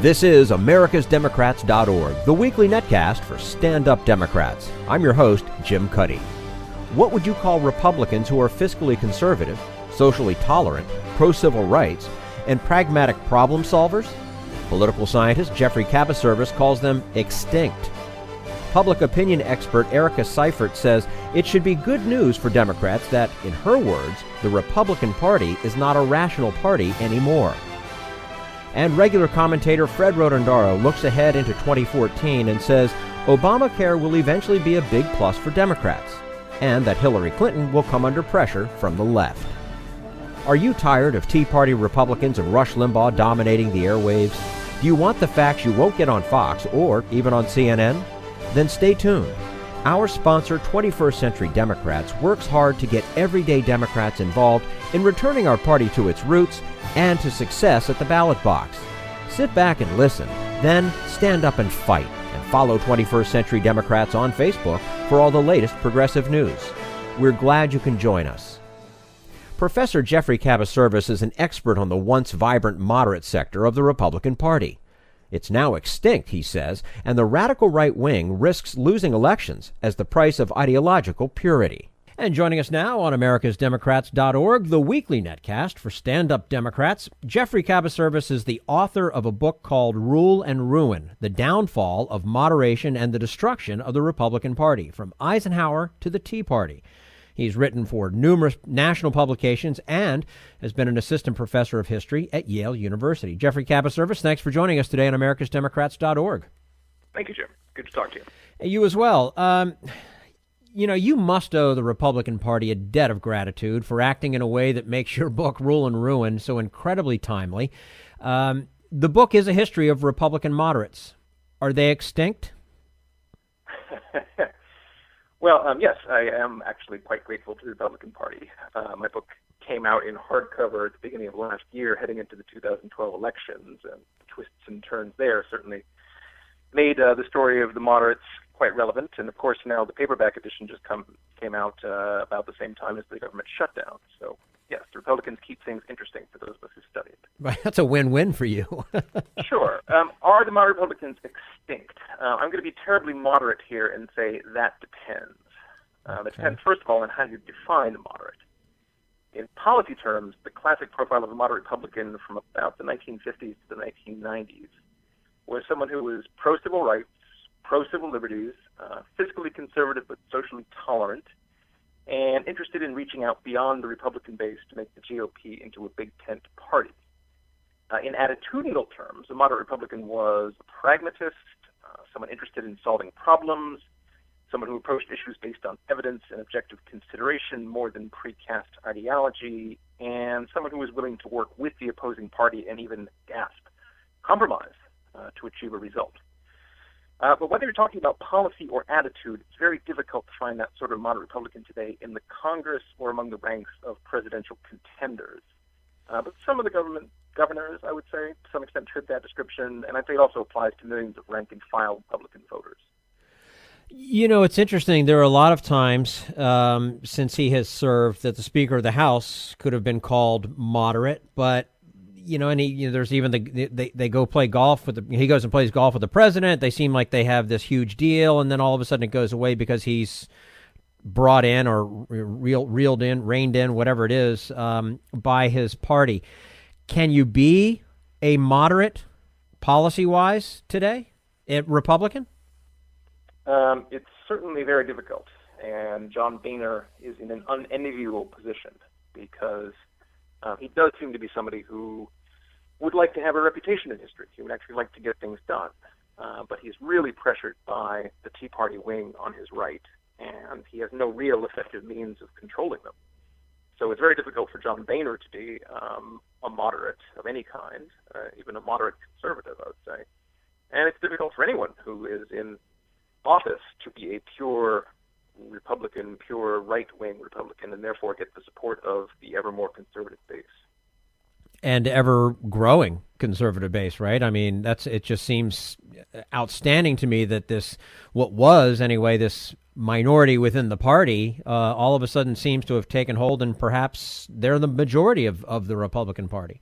This is americasdemocrats.org, the weekly netcast for stand-up Democrats. I'm your host, Jim Cuddy. What would you call Republicans who are fiscally conservative, socially tolerant, pro-civil rights, and pragmatic problem solvers? Political scientist Geoffrey Kabaservice calls them extinct. Public opinion expert Erica Seifert says it should be good news for Democrats that, in her words, the Republican Party is not a rational party anymore. And regular commentator Fred Rotondaro looks ahead into 2014 and says Obamacare will eventually be a big plus for Democrats, and that Hillary Clinton will come under pressure from the left. Are you tired of Tea Party Republicans and Rush Limbaugh dominating the airwaves? Do you want the facts you won't get on Fox or even on CNN? Then stay tuned. Our sponsor, 21st Century Democrats, works hard to get everyday Democrats involved in returning our party to its roots and to success at the ballot box. Sit back and listen, then stand up and fight, and follow 21st Century Democrats on Facebook for all the latest progressive news. We're glad you can join us. Professor Geoffrey Kabaservice is an expert on the once vibrant moderate sector of the Republican Party. It's now extinct, he says, and the radical right wing risks losing elections as the price of ideological purity. And joining us now on americasdemocrats.org, the weekly netcast for stand-up Democrats, Geoffrey Kabaservice is the author of a book called Rule and Ruin, The Downfall of Moderation and the Destruction of the Republican Party, from Eisenhower to the Tea Party. He's written for numerous national publications and has been an assistant professor of history at Yale University. Geoffrey Kabaservice, thanks for joining us today on americasdemocrats.org. Thank you, Jim. Good to talk to you. You as well. You must owe the Republican Party a debt of gratitude for acting in a way that makes your book, Rule and Ruin, so incredibly timely. The book is a history of Republican moderates. Are they extinct? Well, yes, I am actually quite grateful to the Republican Party. My book came out in hardcover at the beginning of last year, heading into the 2012 elections, and the twists and turns there certainly made the story of the moderates quite relevant. And, of course, now the paperback edition just came out about the same time as the government shutdown. So, yes, the Republicans keep things interesting for those of us who study it. Right, that's a win-win for you. Sure. Are the moderate Republicans extinct? I'm going to be terribly moderate here and say that depends. That depends, first of all, on how you define the moderate. In policy terms, the classic profile of a moderate Republican from about the 1950s to the 1990s was someone who was pro-civil rights, pro-civil liberties, fiscally conservative but socially tolerant, and interested in reaching out beyond the Republican base to make the GOP into a big tent party. In attitudinal terms, a moderate Republican was a pragmatist, someone interested in solving problems, someone who approached issues based on evidence and objective consideration more than precast ideology, and someone who was willing to work with the opposing party and even compromise to achieve a result. But whether you're talking about policy or attitude, it's very difficult to find that sort of moderate Republican today in the Congress or among the ranks of presidential contenders. But some of the governors, I would say, to some extent fit that description, and I'd say it also applies to millions of rank-and-file Republican voters. You know, it's interesting. There are a lot of times since he has served that the Speaker of the House could have been called moderate, but there's even they go play golf with he goes and plays golf with the president. They seem like they have this huge deal, and then all of a sudden it goes away because he's brought in or reined in, whatever it is, by his party. Can you be a moderate policy-wise today, a Republican? It's certainly very difficult, and John Boehner is in an unenviable position because he does seem to be somebody who would like to have a reputation in history. He would actually like to get things done, but he's really pressured by the Tea Party wing on his right, and he has no real effective means of controlling them. So it's very difficult for John Boehner to be a moderate of any kind, even a moderate conservative, I would say. And it's difficult for anyone who is in office to be a pure Republican, pure right-wing Republican, and therefore get the support of the ever more conservative base. And ever-growing conservative base, right? I mean, it just seems outstanding to me that this minority within the party all of a sudden seems to have taken hold, and perhaps they're the majority of the Republican Party.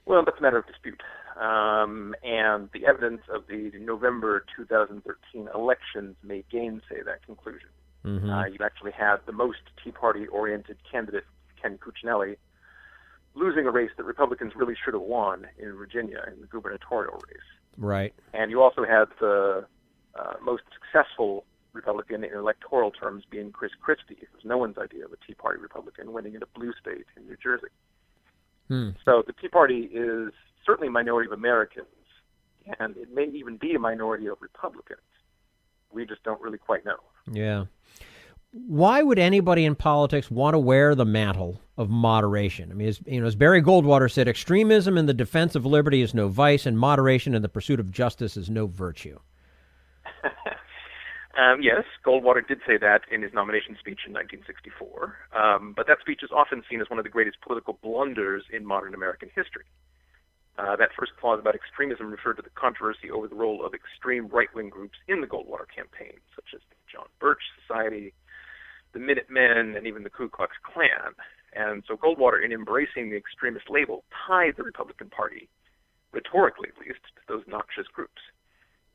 Well, that's a matter of dispute. and the evidence of the November 2013 elections may gainsay that conclusion. You actually had the most Tea Party-oriented candidate, Ken Cuccinelli, losing a race that Republicans really should have won in Virginia in the gubernatorial race. Right. And you also had the most successful Republican in electoral terms being Chris Christie. It was no one's idea of a Tea Party Republican winning in a blue state in New Jersey. So the Tea Party is certainly a minority of Americans, and it may even be a minority of Republicans. We just don't really quite know. Yeah. Why would anybody in politics want to wear the mantle of moderation? I mean, as Barry Goldwater said, extremism in the defense of liberty is no vice, and moderation in the pursuit of justice is no virtue. Yes, Goldwater did say that in his nomination speech in 1964, but that speech is often seen as one of the greatest political blunders in modern American history. That first clause about extremism referred to the controversy over the role of extreme right-wing groups in the Goldwater campaign, such as the John Birch Society, the Minutemen, and even the Ku Klux Klan. And so Goldwater, in embracing the extremist label, tied the Republican Party, rhetorically at least, to those noxious groups.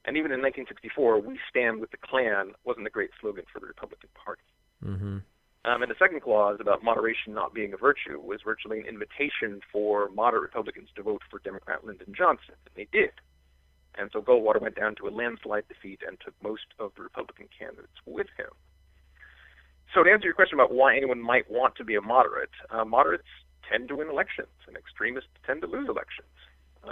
And even in 1964, "We stand with the Klan" wasn't a great slogan for the Republican Party. And the second clause about moderation not being a virtue was virtually an invitation for moderate Republicans to vote for Democrat Lyndon Johnson, and they did. And so Goldwater went down to a landslide defeat and took most of the Republican candidates with him. So to answer your question about why anyone might want to be a moderate, moderates tend to win elections, and extremists tend to lose elections,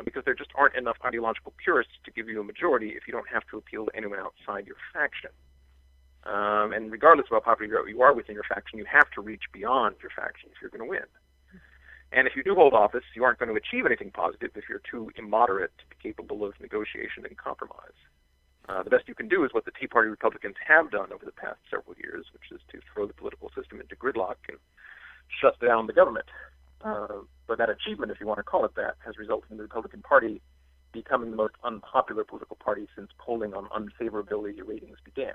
because there just aren't enough ideological purists to give you a majority if you don't have to appeal to anyone outside your faction. And regardless of how popular you are within your faction, you have to reach beyond your faction if you're going to win. And if you do hold office, you aren't going to achieve anything positive if you're too immoderate to be capable of negotiation and compromise. The best you can do is what the Tea Party Republicans have done over the past several years, which is to throw the political system into gridlock and shut down the government. But that achievement, if you want to call it that, has resulted in the Republican Party becoming the most unpopular political party since polling on unfavorability ratings began.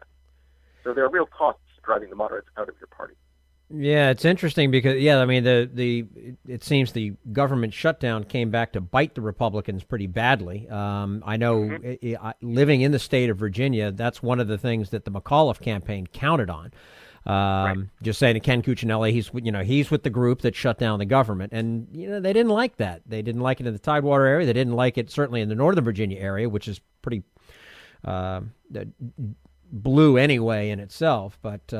So there are real costs driving the moderates out of your party. Yeah, it's interesting because it seems the government shutdown came back to bite the Republicans pretty badly. I know living in the state of Virginia, that's one of the things that the McAuliffe campaign counted on. Just saying to Ken Cuccinelli, he's with the group that shut down the government, and they didn't like that. They didn't like it in the Tidewater area. They didn't like it certainly in the Northern Virginia area, which is pretty blue anyway in itself, but.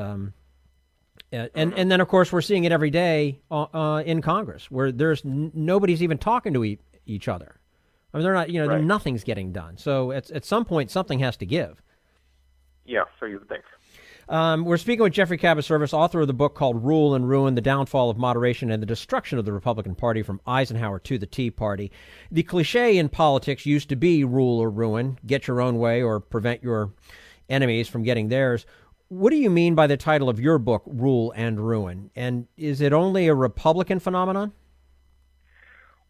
And then, of course, we're seeing it every day in Congress, where there's nobody's even talking to each other. I mean, they're not, nothing's getting done. So at some point, something has to give. Yeah, so you would think. We're speaking with Geoffrey Kabaservice, author of the book called Rule and Ruin, The Downfall of Moderation and the Destruction of the Republican Party from Eisenhower to the Tea Party. The cliche in politics used to be rule or ruin, get your own way or prevent your enemies from getting theirs. What do you mean by the title of your book, Rule and Ruin? And is it only a Republican phenomenon?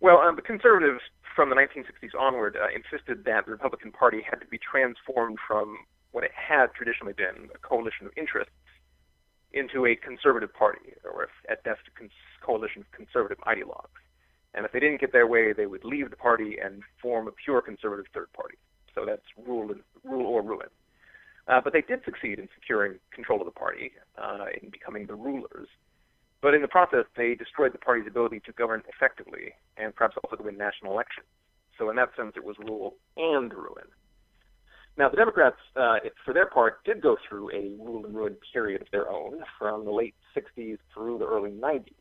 Well, the conservatives from the 1960s onward insisted that the Republican Party had to be transformed from what it had traditionally been, a coalition of interests, into a conservative party, or at best a coalition of conservative ideologues. And if they didn't get their way, they would leave the party and form a pure conservative third party. So that's rule or ruin. But they did succeed in securing control of the party, in becoming the rulers. But in the process, they destroyed the party's ability to govern effectively and perhaps also to win national elections. So in that sense, it was rule and ruin. Now, the Democrats, for their part, did go through a rule and ruin period of their own from the late 60s through the early 90s.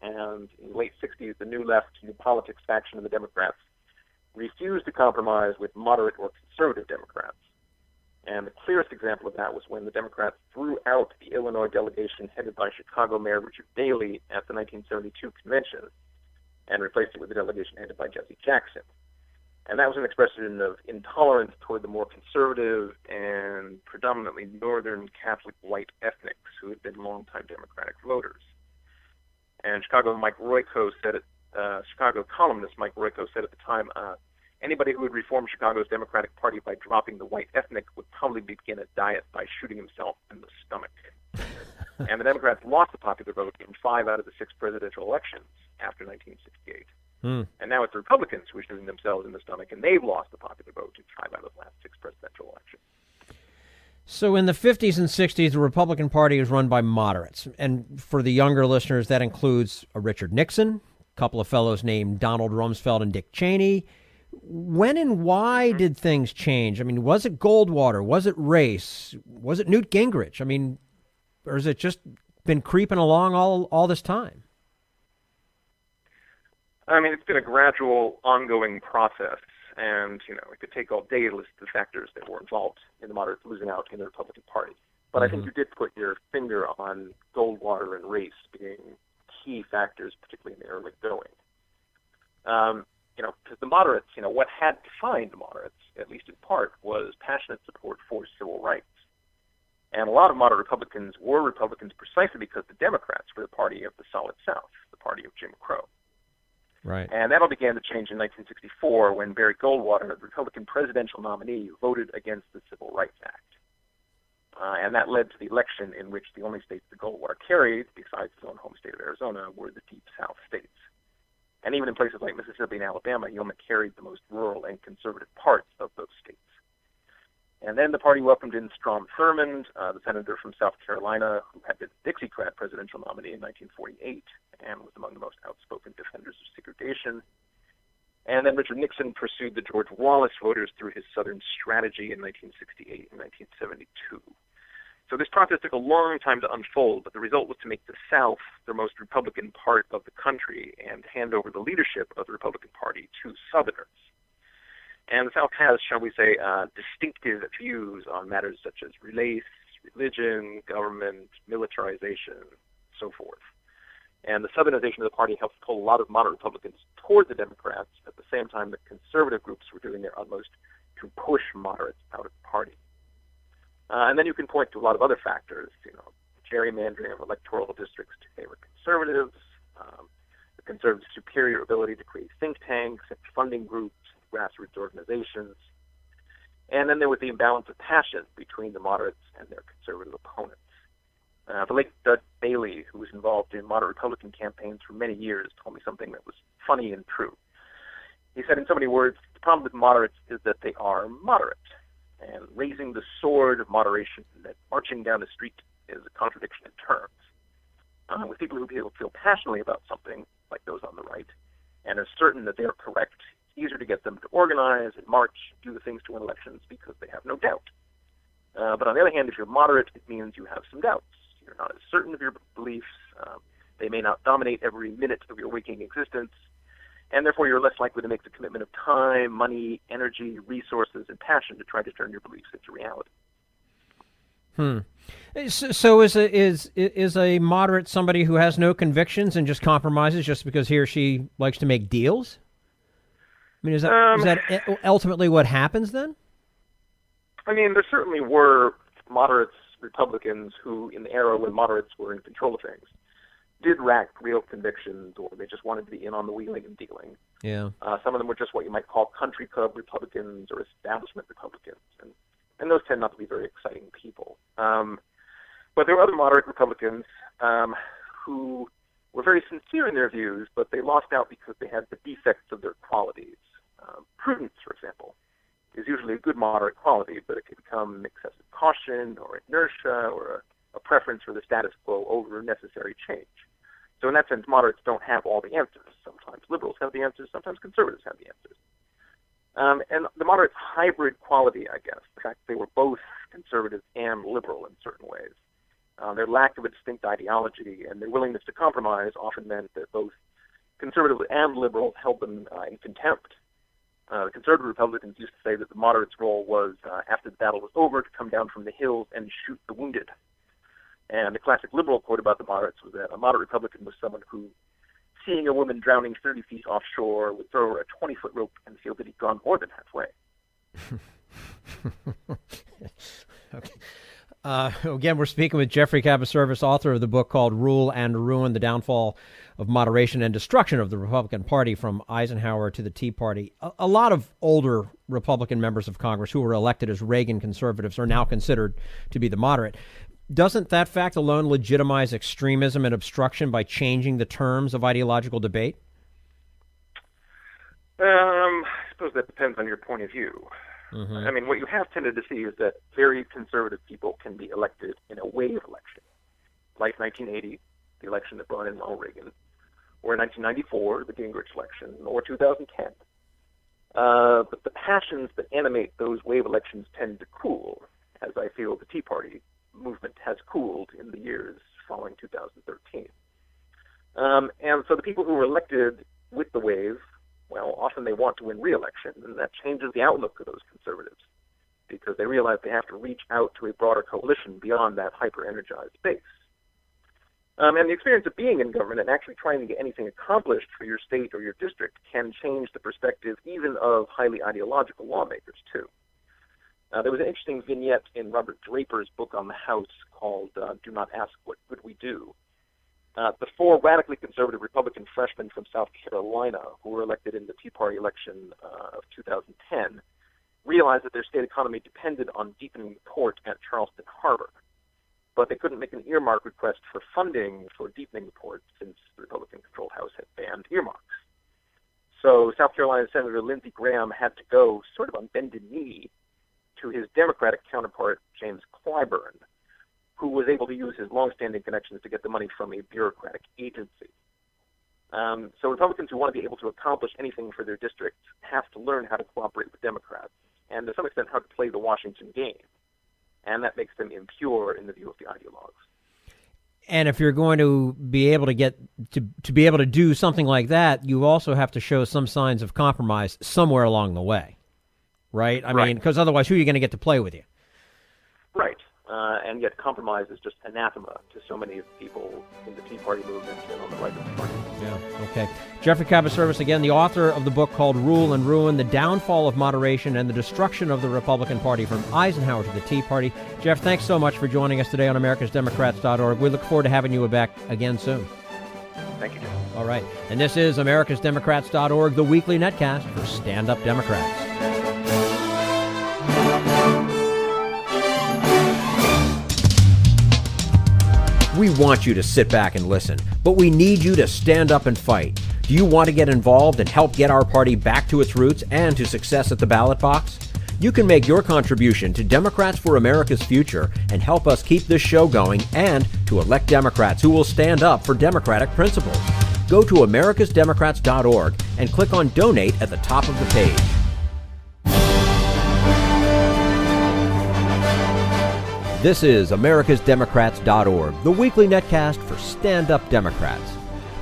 And in the late 60s, the New Left, New Politics faction of the Democrats refused to compromise with moderate or conservative Democrats. And the clearest example of that was when the Democrats threw out the Illinois delegation headed by Chicago Mayor Richard Daley at the 1972 convention and replaced it with a delegation headed by Jesse Jackson. And that was an expression of intolerance toward the more conservative and predominantly northern Catholic white ethnics who had been longtime Democratic voters. And Chicago columnist Mike Royko said at the time, anybody who would reform Chicago's Democratic Party by dropping the white ethnic would probably begin a diet by shooting himself in the stomach. And the Democrats lost the popular vote in 5 out of the 6 presidential elections after 1968. And now it's the Republicans who are shooting themselves in the stomach, and they've lost the popular vote in 5 out of the last 6 presidential elections. So in the 50s and 60s, the Republican Party was run by moderates. And for the younger listeners, that includes a Richard Nixon, a couple of fellows named Donald Rumsfeld and Dick Cheney. When and why did things change? I mean, was it Goldwater? Was it race? Was it Newt Gingrich? I mean, or has it just been creeping along all this time? I mean, it's been a gradual, ongoing process. And, it could take all day to list the factors that were involved in the moderates losing out in the Republican Party. But I think you did put your finger on Goldwater and race being key factors, particularly in the early going. Because the moderates, what had defined the moderates, at least in part, was passionate support for civil rights. And a lot of moderate Republicans were Republicans precisely because the Democrats were the party of the Solid South, the party of Jim Crow. Right. And that all began to change in 1964 when Barry Goldwater, the Republican presidential nominee, voted against the Civil Rights Act. And that led to the election in which the only states that Goldwater carried, besides his own home state of Arizona, were the Deep South states. And even in places like Mississippi and Alabama, he only carried the most rural and conservative parts of those states. And then the party welcomed in Strom Thurmond, the senator from South Carolina, who had been the Dixiecrat presidential nominee in 1948 and was among the most outspoken defenders of segregation. And then Richard Nixon pursued the George Wallace voters through his Southern strategy in 1968 and 1972. So this process took a long time to unfold, but the result was to make the South the most Republican part of the country and hand over the leadership of the Republican Party to Southerners. And the South has, shall we say, distinctive views on matters such as race, religion, government, militarization, so forth. And the Southernization of the party helped pull a lot of moderate Republicans toward the Democrats at the same time that conservative groups were doing their utmost to push moderates out of the party. And then you can point to a lot of other factors, gerrymandering of electoral districts to favor conservatives, the conservatives' superior ability to create think tanks and funding groups, grassroots organizations. And then there was the imbalance of passion between the moderates and their conservative opponents. The late Doug Bailey, who was involved in moderate Republican campaigns for many years, told me something that was funny and true. He said in so many words, the problem with moderates is that they are moderate. And raising the sword of moderation and marching down the street is a contradiction in terms. With people who feel passionately about something, like those on the right, and are certain that they are correct, it's easier to get them to organize and march, do the things to win elections because they have no doubt. But on the other hand, if you're moderate, it means you have some doubts. You're not as certain of your beliefs. They may not dominate every minute of your waking existence. And therefore, you're less likely to make the commitment of time, money, energy, resources, and passion to try to turn your beliefs into reality. So is a moderate somebody who has no convictions and just compromises just because he or she likes to make deals? I mean, is that ultimately what happens then? I mean, there certainly were moderates, Republicans, who, in the era when moderates were in control of things, did lack real convictions, or they just wanted to be in on the wheeling and dealing. Yeah. Some of them were just what you might call country club Republicans or establishment Republicans, and those tend not to be very exciting people. But there were other moderate Republicans who were very sincere in their views, but they lost out because they had the defects of their qualities. Prudence, for example, is usually a good moderate quality, but it can become excessive caution or inertia or a preference for the status quo over necessary change. So in that sense, moderates don't have all the answers. Sometimes liberals have the answers, sometimes conservatives have the answers. And the moderates' hybrid quality, I guess, the fact that they were both conservative and liberal in certain ways, their lack of a distinct ideology and their willingness to compromise often meant that both conservative and liberal held them in contempt. The conservative Republicans used to say that the moderates' role was, after the battle was over, to come down from the hills and shoot the wounded. And the classic liberal quote about the moderates was that a moderate Republican was someone who, seeing a woman drowning 30 feet offshore, would throw her a 20-foot rope and feel that he'd gone more than halfway. Okay. Again, we're speaking with Geoffrey Kabaservice, author of the book called Rule and Ruin, The Downfall of Moderation and Destruction of the Republican Party from Eisenhower to the Tea Party. A lot of older Republican members of Congress who were elected as Reagan conservatives are now considered to be the moderate. Doesn't that fact alone legitimize extremism and obstruction by changing the terms of ideological debate? I suppose that depends on your point of view. Mm-hmm. I mean, what you have tended to see is that very conservative people can be elected in a wave election, like 1980, the election that brought in Ronald Reagan, or 1994, the Gingrich election, or 2010. But the passions that animate those wave elections tend to cool, as I feel the Tea Party movement has cooled in the years following 2013. And so the people who were elected with the wave, well, often they want to win re-election, and that changes the outlook of those conservatives, because they realize they have to reach out to a broader coalition beyond that hyper-energized base. And the experience of being in government and actually trying to get anything accomplished for your state or your district can change the perspective even of highly ideological lawmakers, too. There was an interesting vignette in Robert Draper's book on the House called Do Not Ask What Good We Do. The four radically conservative Republican freshmen from South Carolina who were elected in the Tea Party election of 2010 realized that their state economy depended on deepening the port at Charleston Harbor. But they couldn't make an earmark request for funding for deepening the port since the Republican-controlled House had banned earmarks. So South Carolina Senator Lindsey Graham had to go sort of on bended knee to his Democratic counterpart, James Clyburn, who was able to use his longstanding connections to get the money from a bureaucratic agency. So Republicans who want to be able to accomplish anything for their districts have to learn how to cooperate with Democrats, and to some extent how to play the Washington game. And that makes them impure in the view of the ideologues. And if you're going to be able to get to be able to do something like that, you also have to show some signs of compromise somewhere along the way, right? I mean, because otherwise, who are you going to get to play with you? Right. And yet compromise is just anathema to so many of the people in the Tea Party movement and on the right of the party. Yeah, okay. Geoffrey Kabaservice, again, the author of the book called Rule and Ruin, The Downfall of Moderation and the Destruction of the Republican Party from Eisenhower to the Tea Party. Jeff, thanks so much for joining us today on americasdemocrats.org. We look forward to having you back again soon. Thank you, Jim. All right. And this is americasdemocrats.org, the weekly netcast for stand-up Democrats. We want you to sit back and listen, but we need you to stand up and fight. Do you want to get involved and help get our party back to its roots and to success at the ballot box? You can make your contribution to Democrats for America's Future and help us keep this show going and to elect Democrats who will stand up for democratic principles. Go to americasdemocrats.org and click on Donate at the top of the page. This is americasdemocrats.org, the weekly netcast for stand-up Democrats.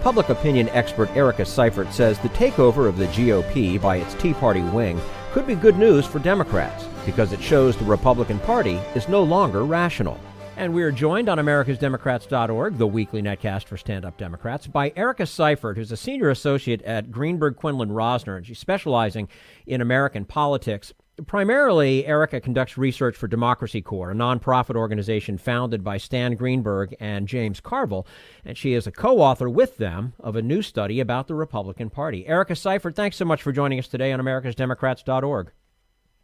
Public opinion expert Erica Seifert says the takeover of the GOP by its Tea Party wing could be good news for Democrats because it shows the Republican Party is no longer rational. And we are joined on americasdemocrats.org, the weekly netcast for stand-up Democrats, by Erica Seifert, who's a senior associate at Greenberg Quinlan Rosner, and she's specializing in American politics. Primarily, Erica conducts research for Democracy Corps, a nonprofit organization founded by Stan Greenberg and James Carville, and she is a co-author with them of a new study about the Republican Party. Erica Seifert, thanks so much for joining us today on americasdemocrats.org.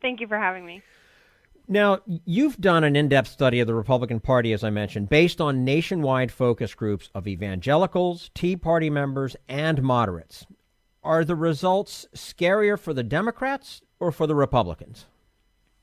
Thank you for having me. Now, you've done an in-depth study of the Republican Party, as I mentioned, based on nationwide focus groups of evangelicals, Tea Party members, and moderates. Are the results scarier for the Democrats or for the Republicans?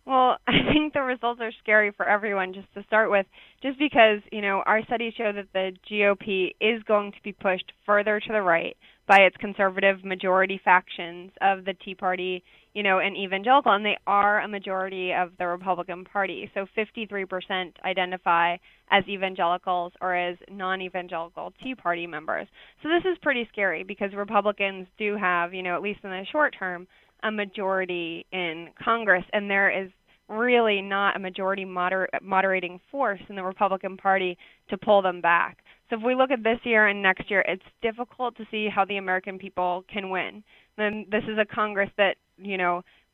Well, I think the results are scary for everyone, just to start with, just because, our studies show that the GOP is going to be pushed further to the right by its conservative majority factions of the Tea Party, and evangelical, and they are a majority of the Republican Party. So 53% identify as evangelicals or as non-evangelical Tea Party members. So this is pretty scary because Republicans do have, at least in the short term, a majority in Congress, and there is really not a majority moderating force in the Republican Party to pull them back. So if we look at this year and next year, it's difficult to see how the American people can win. Then this is a Congress that,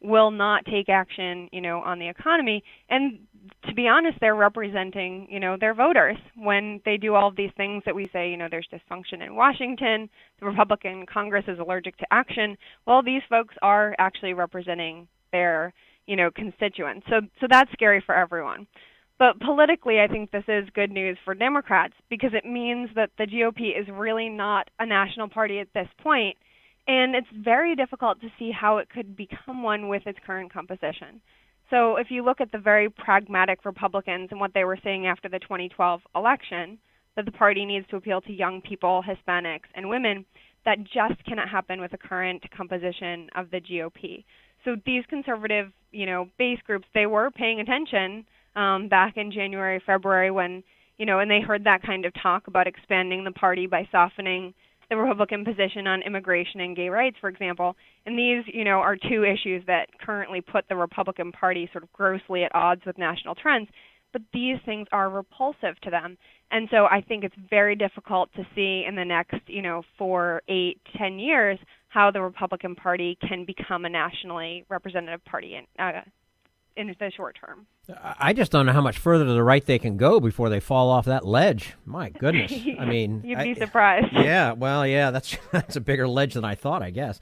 will not take action, on the economy. And to be honest, they're representing, their voters when they do all of these things that we say, there's dysfunction in Washington, the Republican Congress is allergic to action. Well, these folks are actually representing their, constituents. So that's scary for everyone. But politically, I think this is good news for Democrats because it means that the GOP is really not a national party at this point. And it's very difficult to see how it could become one with its current composition. So if you look at the very pragmatic Republicans and what they were saying after the 2012 election, that the party needs to appeal to young people, Hispanics, and women, that just cannot happen with the current composition of the GOP. So these conservative, base groups, they were paying attention back in January, February when, and they heard that kind of talk about expanding the party by softening the Republican position on immigration and gay rights, for example. And these, are two issues that currently put the Republican Party sort of grossly at odds with national trends. But these things are repulsive to them. And so I think it's very difficult to see in the next, 4, 8, 10 years how the Republican Party can become a nationally representative party in the short term. I just don't know how much further to the right they can go before they fall off that ledge. My goodness. I mean, you'd be surprised. Yeah, well, yeah, that's a bigger ledge than I thought, I guess.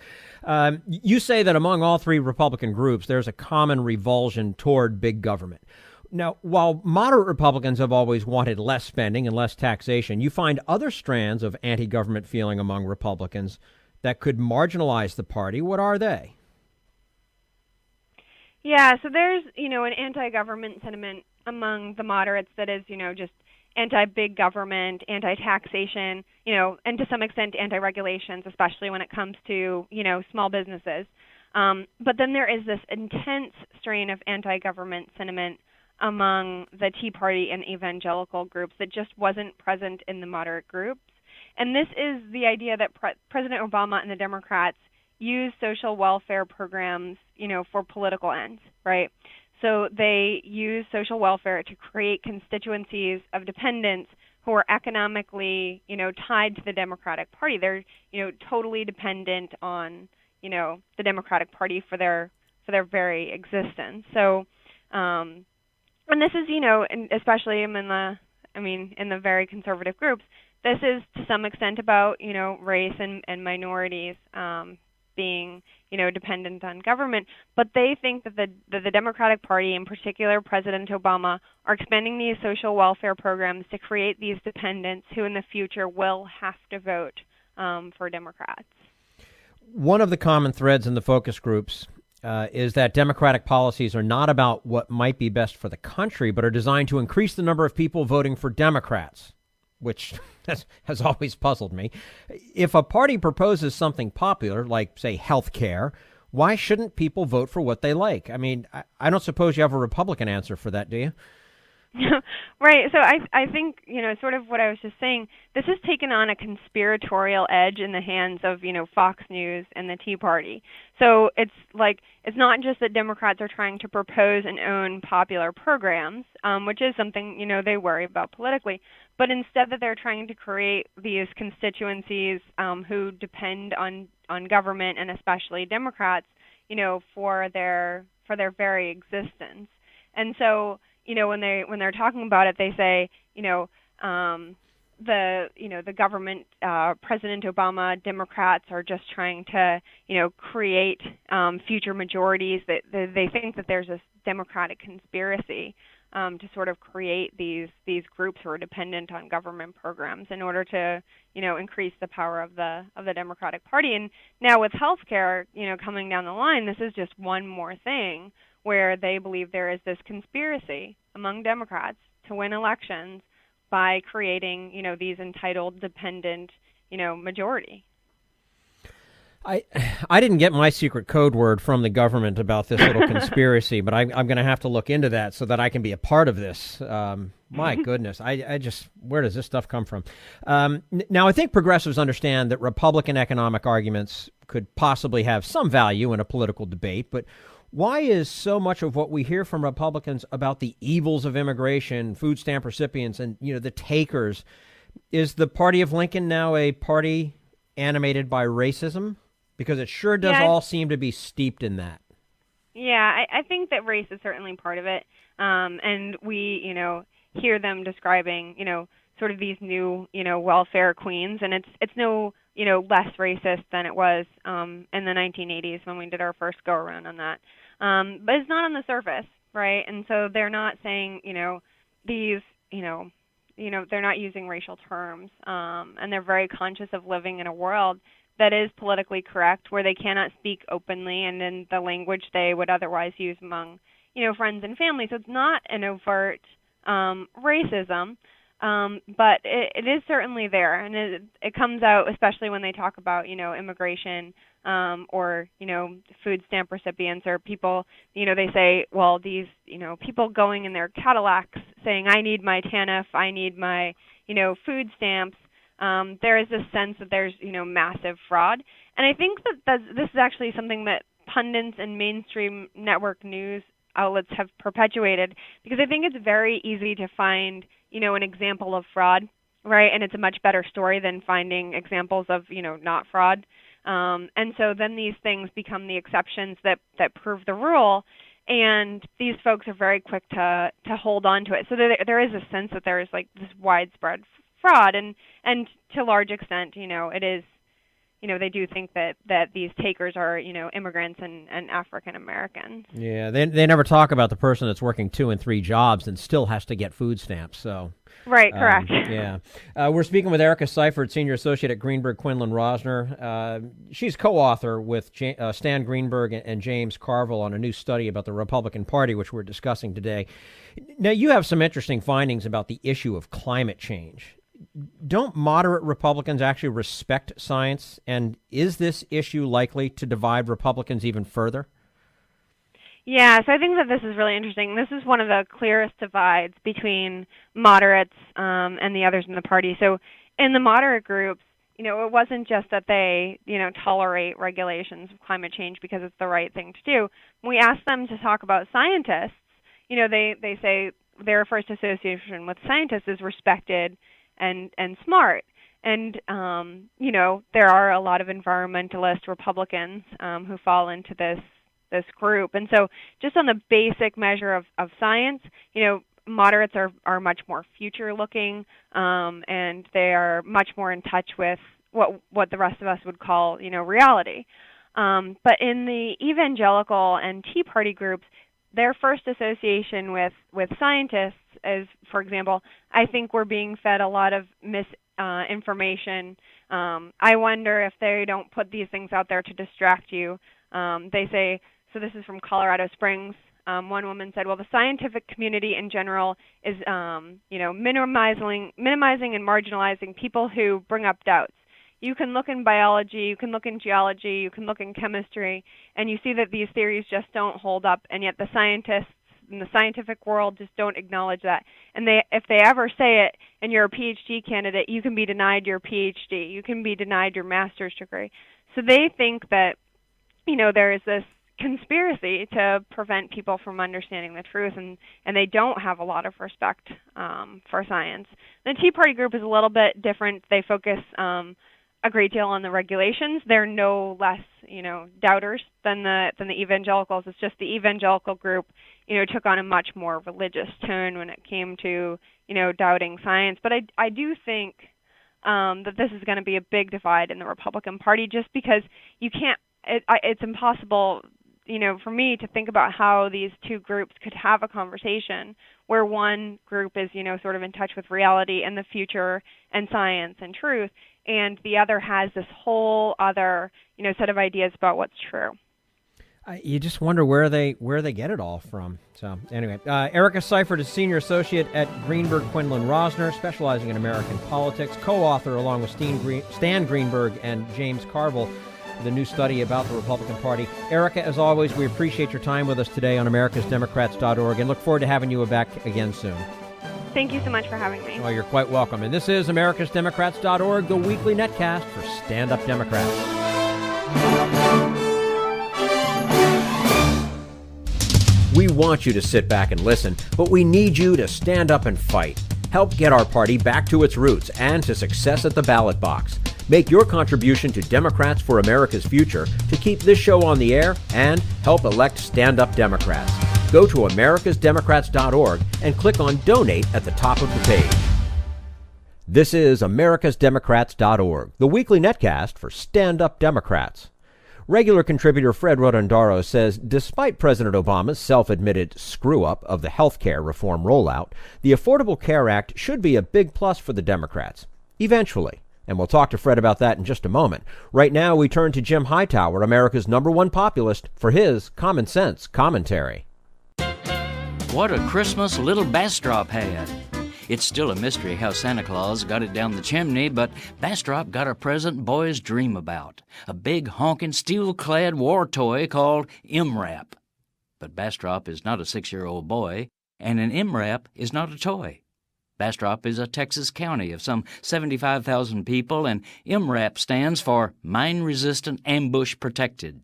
You say that among all three Republican groups, there's a common revulsion toward big government. Now, while moderate Republicans have always wanted less spending and less taxation, you find other strands of anti-government feeling among Republicans that could marginalize the party. What are they? Yeah, so there's, an anti-government sentiment among the moderates that is, just anti-big government, anti-taxation, and to some extent anti-regulations, especially when it comes to, small businesses. But then there is this intense strain of anti-government sentiment among the Tea Party and evangelical groups that just wasn't present in the moderate groups. And this is the idea that President Obama and the Democrats use social welfare programs, for political ends, right? So they use social welfare to create constituencies of dependents who are economically, tied to the Democratic Party. They're, totally dependent on, the Democratic Party for their very existence. So, and this is, and especially in the very conservative groups, this is to some extent about, race and minorities being, dependent on government. But they think that the Democratic Party, in particular President Obama, are expanding these social welfare programs to create these dependents who in the future will have to vote for Democrats. One of the common threads in the focus groups is that Democratic policies are not about what might be best for the country, but are designed to increase the number of people voting for Democrats, which has always puzzled me. If a party proposes something popular, like, say, health care, why shouldn't people vote for what they like? I mean, I don't suppose you have a Republican answer for that, do you? Right. So I think, sort of what I was just saying, this has taken on a conspiratorial edge in the hands of, Fox News and the Tea Party. So it's not just that Democrats are trying to propose and own popular programs, which is something, they worry about politically, but instead that they're trying to create these constituencies who depend on government, and especially Democrats, for their very existence. And so, when they're talking about it, they say, the government, President Obama, Democrats are just trying to, create future majorities. That they think that there's a Democratic conspiracy to sort of create these groups who are dependent on government programs in order to, increase the power of the Democratic Party. And now with healthcare, coming down the line, this is just one more thing where they believe there is this conspiracy among Democrats to win elections by creating, these entitled, dependent, majority. I didn't get my secret code word from the government about this little conspiracy, but I'm going to have to look into that so that I can be a part of this. My goodness, I just, where does this stuff come from? Now, I think progressives understand that Republican economic arguments could possibly have some value in a political debate, but why is so much of what we hear from Republicans about the evils of immigration, food stamp recipients, and, the takers, is the party of Lincoln now a party animated by racism? Because it sure does all seem to be steeped in that. Yeah, I think that race is certainly part of it. And we, hear them describing, sort of these new, welfare queens. And it's no, less racist than it was in the 1980s when we did our first go-around on that. But it's not on the surface, right? And so they're not saying, these, they're not using racial terms. And they're very conscious of living in a world that is politically correct, where they cannot speak openly and in the language they would otherwise use among, friends and family. So it's not an overt racism, but it is certainly there, and it comes out especially when they talk about, immigration or, food stamp recipients or people, they say, well, these, people going in their Cadillacs saying, I need my TANF, I need my, food stamps. There is this sense that there's, massive fraud. And I think that this is actually something that pundits and mainstream network news outlets have perpetuated, because I think it's very easy to find, an example of fraud, right? And it's a much better story than finding examples of, not fraud. And so then these things become the exceptions that prove the rule, and these folks are very quick to hold on to it. So there is a sense that there is like this widespread fraud, and to a large extent, it is, they do think that these takers are, immigrants and African Americans. Yeah, they never talk about the person that's working 2 and 3 jobs and still has to get food stamps. So right, correct. Yeah, we're speaking with Erica Seifert, Senior Associate at Greenberg Quinlan Rosner. She's co-author with Stan Greenberg and James Carville on a new study about the Republican Party, which we're discussing today. Now, you have some interesting findings about the issue of climate change. Don't moderate Republicans actually respect science? And is this issue likely to divide Republicans even further? Yeah, so I think that this is really interesting. This is one of the clearest divides between moderates and the others in the party. So in the moderate groups, it wasn't just that they, tolerate regulations of climate change because it's the right thing to do. When we asked them to talk about scientists, they say their first association with scientists is respected and smart. And, there are a lot of environmentalist Republicans who fall into this group. And so just on the basic measure of science, moderates are much more future-looking, and they are much more in touch with what the rest of us would call, reality. But in the evangelical and Tea Party groups, their first association with scientists is, for example, I think we're being fed a lot of misinformation. I wonder if they don't put these things out there to distract you. They say, so this is from Colorado Springs. One woman said, well, the scientific community in general is, minimizing and marginalizing people who bring up doubts. You can look in biology, you can look in geology, you can look in chemistry, and you see that these theories just don't hold up, and yet the scientists in the scientific world just don't acknowledge that. And if they ever say it and you're a PhD candidate, you can be denied your PhD. You can be denied your master's degree. So they think that, there is this conspiracy to prevent people from understanding the truth, and they don't have a lot of respect for science. The Tea Party group is a little bit different. They focus a great deal on the regulations. They're no less, doubters than the evangelicals. It's just the evangelical group, took on a much more religious tone when it came to, doubting science. But I do think that this is going to be a big divide in the Republican Party, just because you can't. It's impossible, for me to think about how these two groups could have a conversation where one group is, sort of in touch with reality and the future and science and truth, and the other has this whole other, set of ideas about what's true. You just wonder where they get it all from. So anyway, Erica Seifert is Senior Associate at Greenberg Quinlan Rosner, specializing in American politics, co-author along with Stan Greenberg and James Carville, the new study about the Republican Party. Erica, as always, we appreciate your time with us today on americasdemocrats.org and look forward to having you back again soon. Thank you so much for having me. Well, you're quite welcome. And this is americasdemocrats.org, the weekly netcast for Stand Up Democrats. We want you to sit back and listen, but we need you to stand up and fight. Help get our party back to its roots and to success at the ballot box. Make your contribution to Democrats for America's Future to keep this show on the air and help elect stand-up Democrats. Go to americasdemocrats.org and click on Donate at the top of the page. This is americasdemocrats.org, the weekly netcast for stand-up Democrats. Regular contributor Fred Rotondaro says despite President Obama's self-admitted screw-up of the health care reform rollout, the Affordable Care Act should be a big plus for the Democrats. Eventually. And we'll talk to Fred about that in just a moment. Right now, we turn to Jim Hightower, America's #1 populist, for his common sense commentary. What a Christmas little Bastrop had. It's still a mystery how Santa Claus got it down the chimney, but Bastrop got a present boys dream about, a big honking steel-clad war toy called MRAP. But Bastrop is not a 6-year-old boy, and an MRAP is not a toy. Bastrop is a Texas county of some 75,000 people, and MRAP stands for Mine Resistant Ambush Protected.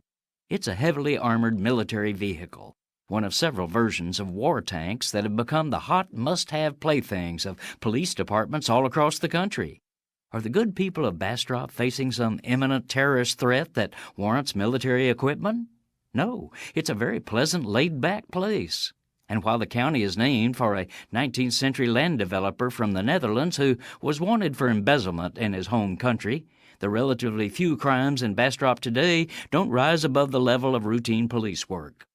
It's a heavily armored military vehicle, one of several versions of war tanks that have become the hot must-have playthings of police departments all across the country. Are the good people of Bastrop facing some imminent terrorist threat that warrants military equipment? No, it's a very pleasant, laid-back place. And while the county is named for a 19th century land developer from the Netherlands who was wanted for embezzlement in his home country, the relatively few crimes in Bastrop today don't rise above the level of routine police work.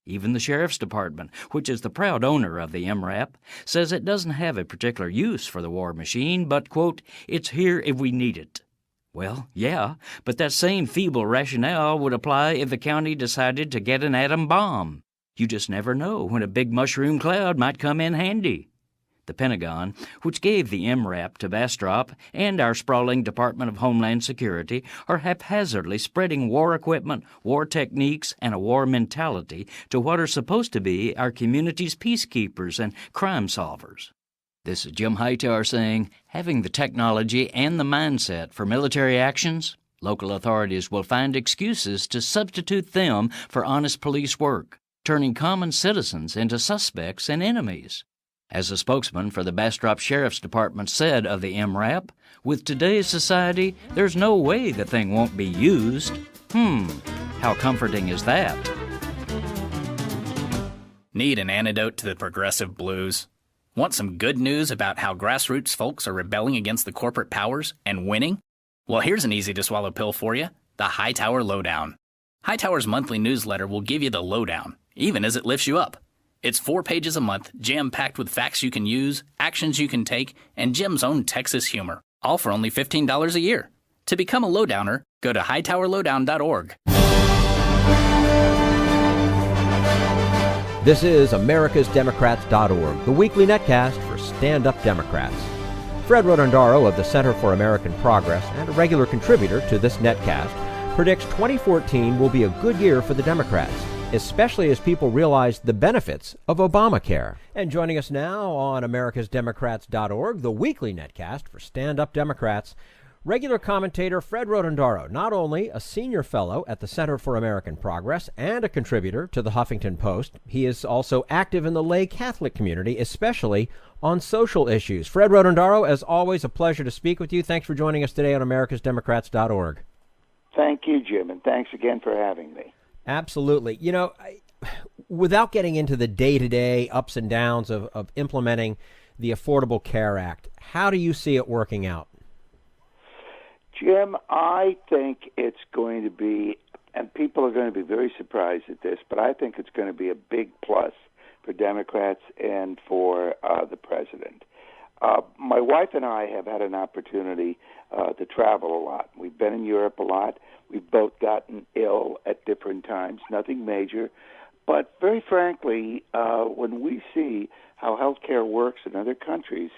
Even the Sheriff's Department, which is the proud owner of the MRAP, says it doesn't have a particular use for the war machine, but, quote, it's here if we need it. Well, yeah, but that same feeble rationale would apply if the county decided to get an atom bomb. You just never know when a big mushroom cloud might come in handy. The Pentagon, which gave the MRAP to Bastrop, and our sprawling Department of Homeland Security are haphazardly spreading war equipment, war techniques, and a war mentality to what are supposed to be our community's peacekeepers and crime solvers. This is Jim Hightower saying, having the technology and the mindset for military actions, local authorities will find excuses to substitute them for honest police work, turning common citizens into suspects and enemies. As a spokesman for the Bastrop Sheriff's Department said of the MRAP, with today's society, there's no way the thing won't be used. How comforting is that? Need an antidote to the progressive blues? Want some good news about how grassroots folks are rebelling against the corporate powers and winning? Well, here's an easy-to-swallow pill for you, the Hightower Lowdown. Hightower's monthly newsletter will give you the lowdown, even as it lifts you up. It's 4 pages a month, jam-packed with facts you can use, actions you can take, and Jim's own Texas humor, all for only $15 a year. To become a lowdowner, go to hightowerlowdown.org. This is americasdemocrats.org, the weekly netcast for stand-up Democrats. Fred Rotondaro of the Center for American Progress and a regular contributor to this netcast predicts 2014 will be a good year for the Democrats, especially as people realize the benefits of Obamacare. And joining us now on americasdemocrats.org, the weekly netcast for stand-up Democrats, regular commentator Fred Rotondaro, not only a senior fellow at the Center for American Progress and a contributor to the Huffington Post, he is also active in the lay Catholic community, especially on social issues. Fred Rotondaro, as always, a pleasure to speak with you. Thanks for joining us today on americasdemocrats.org. Thank you, Jim, and thanks again for having me. Absolutely. You know, without getting into the day-to-day ups and downs of implementing the Affordable Care Act, how do you see it working out? Jim, I think it's going to be, and people are going to be very surprised at this, but I think it's going to be a big plus for Democrats and for the president. My wife and I have had an opportunity to travel a lot. We've been in Europe a lot. We've both gotten ill at different times, nothing major. But very frankly, when we see how healthcare works in other countries,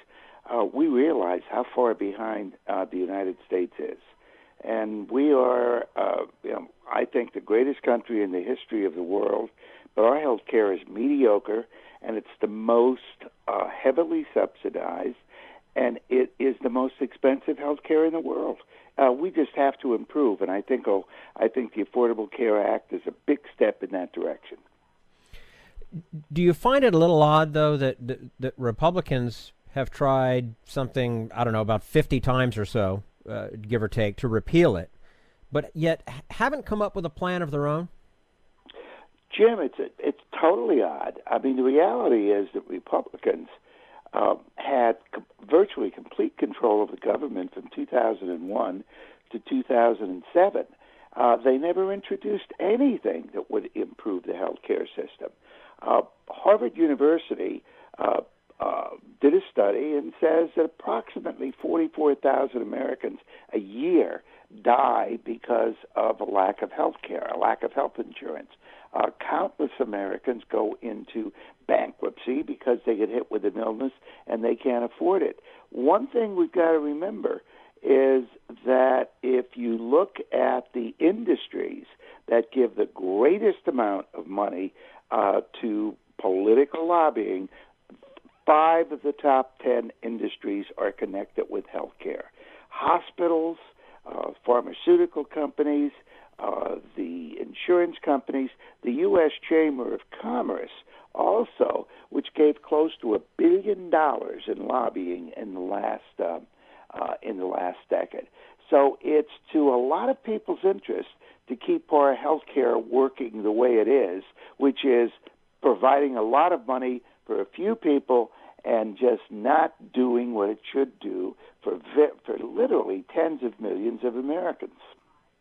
we realize how far behind the United States is. And we are, I think, the greatest country in the history of the world, but our healthcare is mediocre, and it's the most heavily subsidized, and it is the most expensive healthcare in the world. We just have to improve, and I think the Affordable Care Act is a big step in that direction. Do you find it a little odd, though, that Republicans have tried something, I don't know, about 50 times or so, give or take, to repeal it, but yet haven't come up with a plan of their own? Jim, it's totally odd. I mean, the reality is that Republicans had virtually complete control of the government from 2001 to 2007. They never introduced anything that would improve the health care system. Harvard University did a study and says that approximately 44,000 Americans a year die because of a lack of health care, a lack of health insurance. Countless Americans go into bankruptcy because they get hit with an illness and they can't afford it. One thing we've got to remember is that if you look at the industries that give the greatest amount of money to political lobbying, 5 of the top 10 industries are connected with healthcare. Hospitals, pharmaceutical companies, the insurance companies, the U.S. Chamber of Commerce also, which gave close to $1 billion in lobbying in the last decade. So it's to a lot of people's interest to keep our health care working the way it is, which is providing a lot of money for a few people and just not doing what it should do for literally tens of millions of Americans.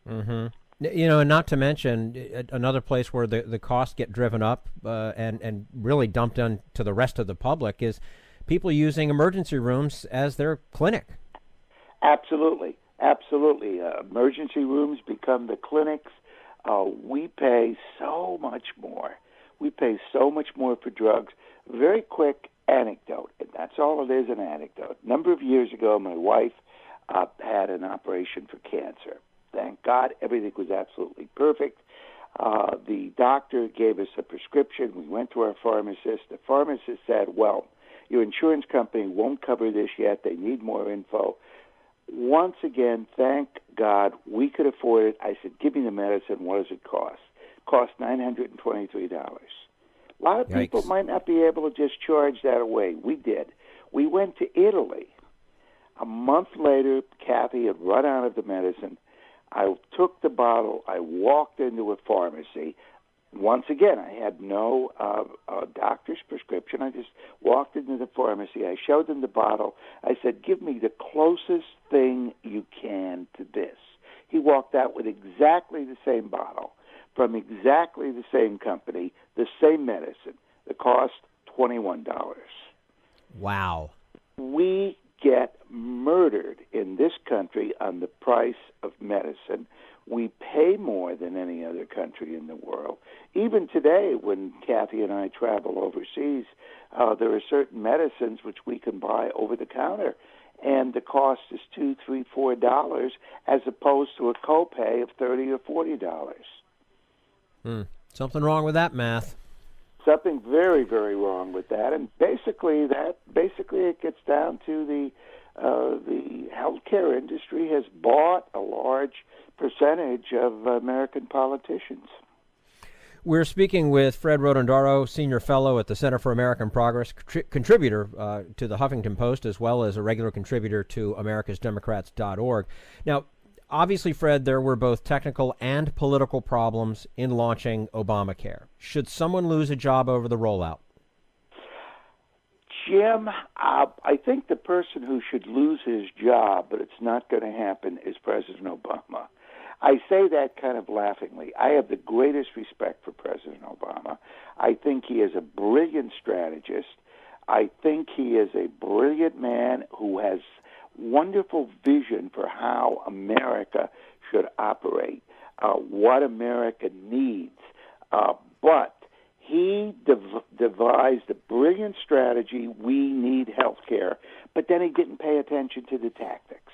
Mm-hmm. And not to mention another place where the costs get driven up and really dumped on to the rest of the public is people using emergency rooms as their clinic. Absolutely. Emergency rooms become the clinics. We pay so much more. We pay so much more for drugs. Very quick anecdote, and that's all it is, an anecdote. A number of years ago, my wife had an operation for cancer. Thank God, everything was absolutely perfect. The doctor gave us a prescription. We went to our pharmacist. The pharmacist said, well, your insurance company won't cover this yet. They need more info. Once again, thank God, we could afford it. I said, give me the medicine. What does it cost? It cost $923. A lot of people might not be able to just charge that away. We did. We went to Italy. A month later, Kathy had run out of the medicine. I took the bottle. I walked into a pharmacy. Once again, I had no doctor's prescription. I just walked into the pharmacy. I showed them the bottle. I said, give me the closest thing you can to this. He walked out with exactly the same bottle from exactly the same company, the same medicine. The cost, $21. Wow. We get murdered in this country on the price of medicine. We pay more than any other country in the world. Even today, when Kathy and I travel overseas, there are certain medicines which we can buy over the counter, and the cost is $2, $3, $4, as opposed to a copay of $30 or $40. Something wrong with that math. Something very, very wrong with that, and basically it gets down to the healthcare industry has bought a large percentage of American politicians. We're speaking with Fred Rotondaro, Senior Fellow at the Center for American Progress, contributor to the Huffington Post, as well as a regular contributor to americasdemocrats.org. Now, obviously, Fred, there were both technical and political problems in launching Obamacare. Should someone lose a job over the rollout? Jim, I think the person who should lose his job, but it's not going to happen, is President Obama. I say that kind of laughingly. I have the greatest respect for President Obama. I think he is a brilliant strategist. I think he is a brilliant man who has wonderful vision for how America should operate, what America needs. But he devised a brilliant strategy. We need health care. But then he didn't pay attention to the tactics.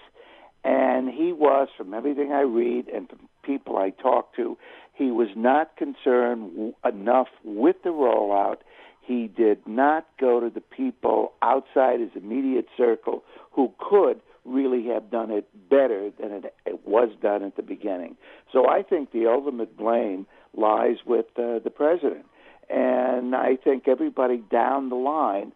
And he was, from everything I read and from people I talk to, he was not concerned enough with the rollout. He did not go to the people outside his immediate circle who could really have done it better than it was done at the beginning. So I think the ultimate blame lies with the president. And I think everybody down the line,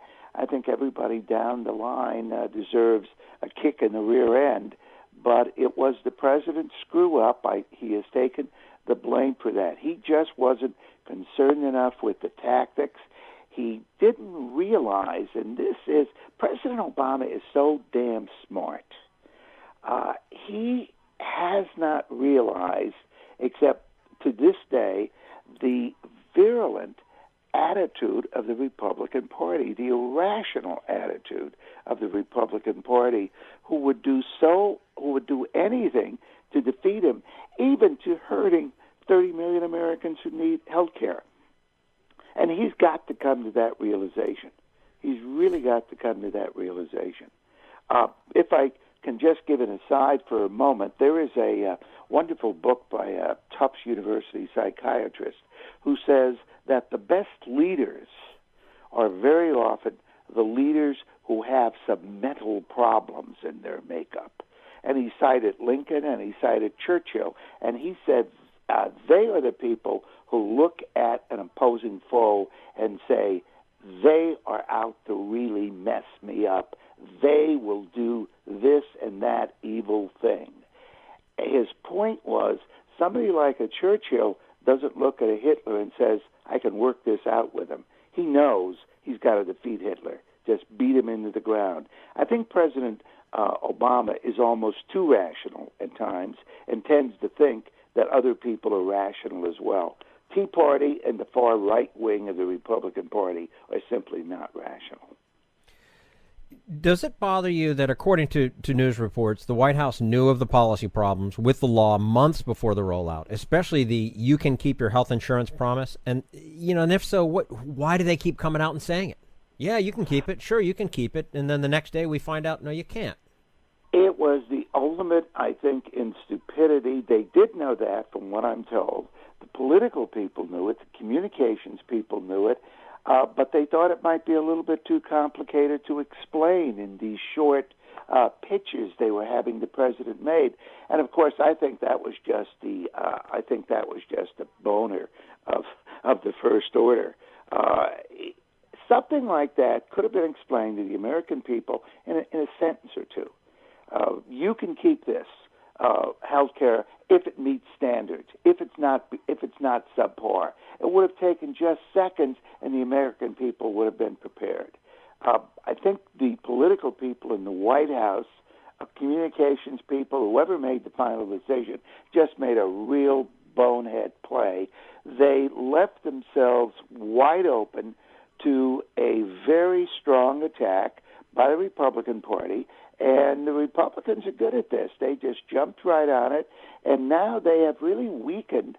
deserves a kick in the rear end. But it was the president's screw-up. He has taken the blame for that. He just wasn't concerned enough with the tactics. He didn't realize, and President Obama is so damn smart. He has not realized, except to this day, the virulent attitude of the Republican Party, the irrational attitude of the Republican Party, who would do anything to defeat him, even to hurting 30 million Americans who need health care. And he's got to come to that realization. He's really got to come to that realization. If I can just give an aside for a moment, there is a wonderful book by a Tufts University psychiatrist who says that the best leaders are very often the leaders who have some mental problems in their makeup. And he cited Lincoln and he cited Churchill, and he said they are the people who look at an opposing foe and say, they are out to really mess me up. They will do this and that evil thing. His point was, somebody like a Churchill doesn't look at a Hitler and says, I can work this out with him. He knows he's got to defeat Hitler, just beat him into the ground. I think President Obama is almost too rational at times and tends to think that other people are rational as well. Tea Party and the far right wing of the Republican Party are simply not rational. Does it bother you that, according to news reports, the White House knew of the policy problems with the law months before the rollout, especially the "you can keep your health insurance promise"? And and if so, why do they keep coming out and saying it? Yeah, you can keep it. Sure, you can keep it. And then the next day we find out, no, you can't. It was the ultimate, I think, in stupidity. They did know that, from what I'm told. The political people knew it. The communications people knew it. But they thought it might be a little bit too complicated to explain in these short pitches they were having the president made. And of course, I think that was just a boner of the first order. Something like that could have been explained to the American people in a sentence or two. You can keep this health care if it meets standards, if it's not subpar. It would have taken just seconds, and the American people would have been prepared. I think the political people in the White House, communications people, whoever made the final decision, just made a real bonehead play. They left themselves wide open to a very strong attack by the Republican Party, and the Republicans are good at this. They just jumped right on it, and now they have really weakened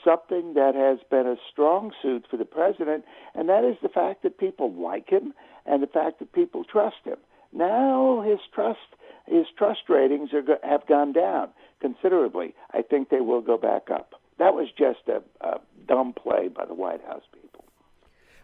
something that has been a strong suit for the president, and that is the fact that people like him and the fact that people trust him. Now his trust ratings have gone down considerably. I think they will go back up. That was just a dumb play by the White House people.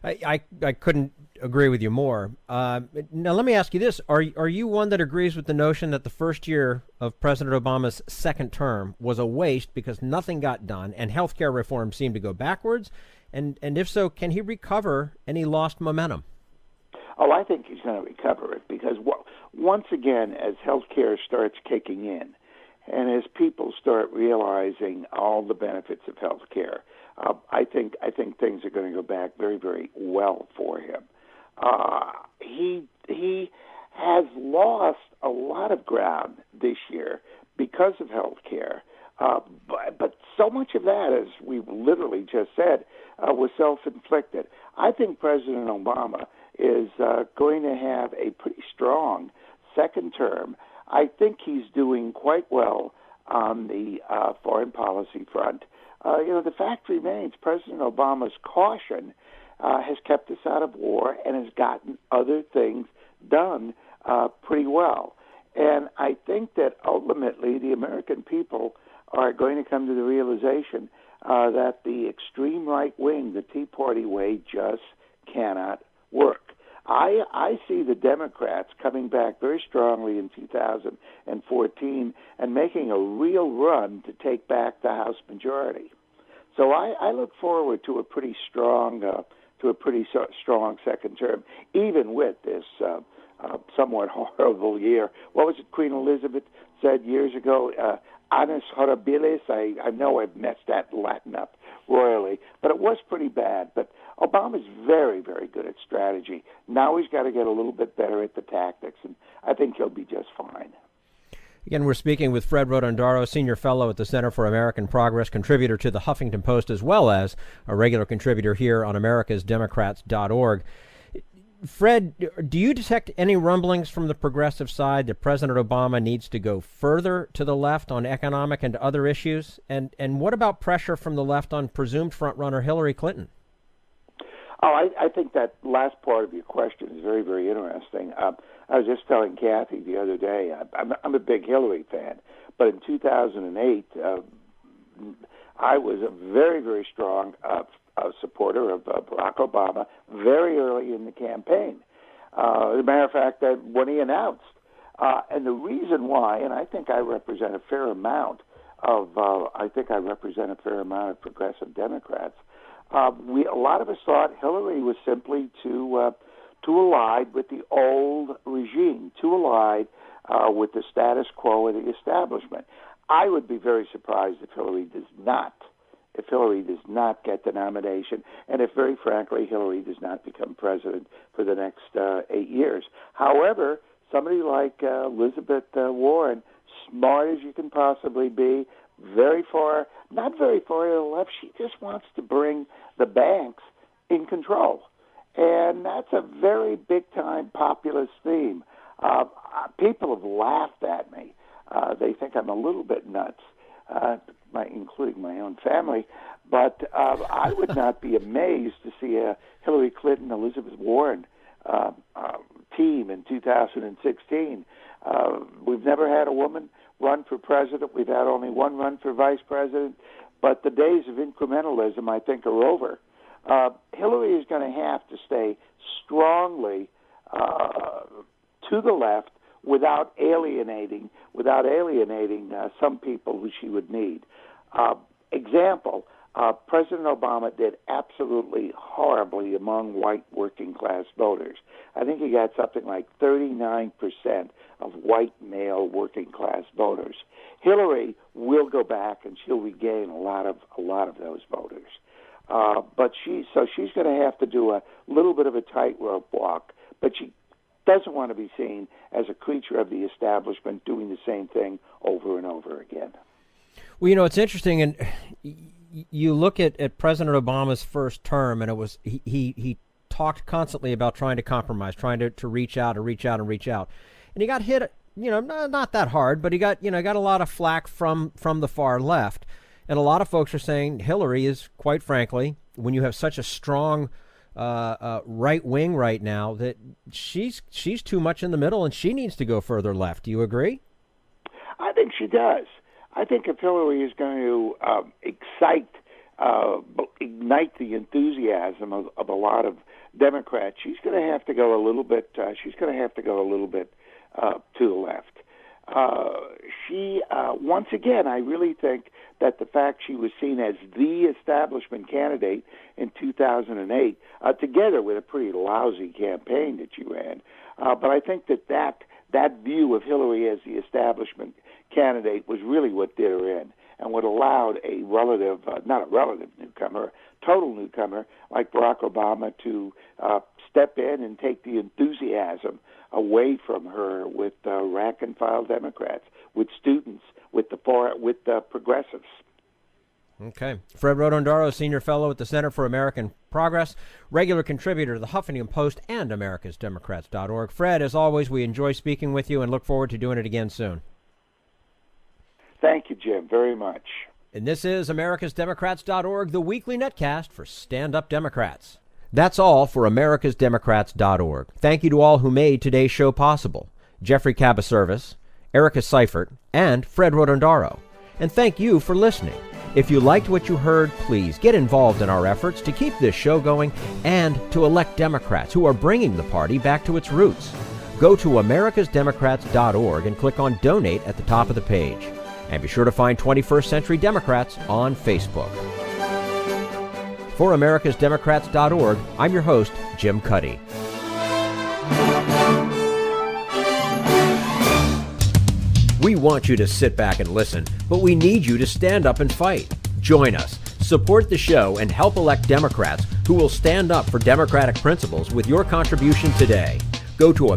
I couldn't agree with you more. Now, let me ask you this. Are you one that agrees with the notion that the first year of President Obama's second term was a waste because nothing got done and health care reform seemed to go backwards? And if so, can he recover any lost momentum? Oh, I think he's going to recover it because once again, as health care starts kicking in and as people start realizing all the benefits of health care, I think things are going to go back very, very well for him. He has lost a lot of ground this year because of health care, but so much of that, as we literally just said, was self-inflicted. I think President Obama is going to have a pretty strong second term. I think he's doing quite well on the foreign policy front. The fact remains, President Obama's caution has kept us out of war and has gotten other things done pretty well. And I think that ultimately the American people are going to come to the realization that the extreme right wing, the Tea Party way, just cannot work. I see the Democrats coming back very strongly in 2014 and making a real run to take back the House majority. So I look forward to a pretty strong second term, even with this somewhat horrible year. What was it Queen Elizabeth said years ago? Annus horribilis. I know I've messed that Latin up royally, but it was pretty bad. But Obama's very, very good at strategy. Now he's got to get a little bit better at the tactics, and I think he'll be just fine. Again, we're speaking with Fred Rotondaro, Senior Fellow at the Center for American Progress, contributor to the Huffington Post, as well as a regular contributor here on americasdemocrats.org. Fred, do you detect any rumblings from the progressive side that President Obama needs to go further to the left on economic and other issues? And what about pressure from the left on presumed frontrunner Hillary Clinton? Oh, I think that last part of your question is very, very interesting. I was just telling Kathy the other day, I'm a big Hillary fan, but in 2008, I was a very, very strong supporter of Barack Obama very early in the campaign. As a matter of fact, that when he announced, and the reason why, and I think I represent a fair amount of progressive Democrats. A lot of us thought Hillary was simply too allied with the old regime, too allied with the status quo of the establishment. I would be very surprised if Hillary does not get the nomination, and if, very frankly, Hillary does not become president for the next 8 years. However, somebody like Elizabeth Warren, smart as you can possibly be, not very far to the left, she just wants to bring the banks in control. And that's a very big-time populist theme. People have laughed at me. They think I'm a little bit nuts, including my own family. But I would not be amazed to see a Hillary Clinton, Elizabeth Warren team in 2016. We've never had a woman run for president. We've had only one run for vice president. But the days of incrementalism, I think, are over. Hillary is going to have to stay strongly to the left without alienating some people who she would need. Example, President Obama did absolutely horribly among white working-class voters. I think he got something like 39% of white male working-class voters. Hillary will go back and she'll regain a lot of those voters. But she's going to have to do a little bit of a tightrope walk, but she doesn't want to be seen as a creature of the establishment doing the same thing over and over again. Well, it's interesting, and you look at President Obama's first term, and it was he talked constantly about trying to compromise, trying to reach out and reach out and reach out, and he got hit, not that hard, but he got a lot of flack from the far left. And a lot of folks are saying Hillary is, quite frankly, when you have such a strong right wing right now, that she's too much in the middle and she needs to go further left. Do you agree? I think she does. I think if Hillary is going to ignite the enthusiasm of a lot of Democrats, she's going to have to go a little bit. To the left. Once again, I really think that the fact she was seen as the establishment candidate in 2008, together with a pretty lousy campaign that she ran, but I think that view of Hillary as the establishment candidate was really what did her in, and what allowed a total newcomer like Barack Obama to step in and take the enthusiasm away from her with rank and file Democrats, with students, with the progressives. Okay. Fred Rotondaro, Senior Fellow at the Center for American Progress, regular contributor to the Huffington Post and americasdemocrats.org. Fred, as always, we enjoy speaking with you and look forward to doing it again soon. Thank you, Jim, very much. And this is americasdemocrats.org, the weekly netcast for stand-up Democrats. That's all for americasdemocrats.org. Thank you to all who made today's show possible. Geoffrey Kabaservice, Erica Seifert, and Fred Rotondaro. And thank you for listening. If you liked what you heard, please get involved in our efforts to keep this show going and to elect Democrats who are bringing the party back to its roots. Go to americasdemocrats.org and click on Donate at the top of the page. And be sure to find 21st Century Democrats on Facebook. For americasdemocrats.org, I'm your host, Jim Cuddy. We want you to sit back and listen, but we need you to stand up and fight. Join us, support the show, and help elect Democrats who will stand up for democratic principles with your contribution today. Go to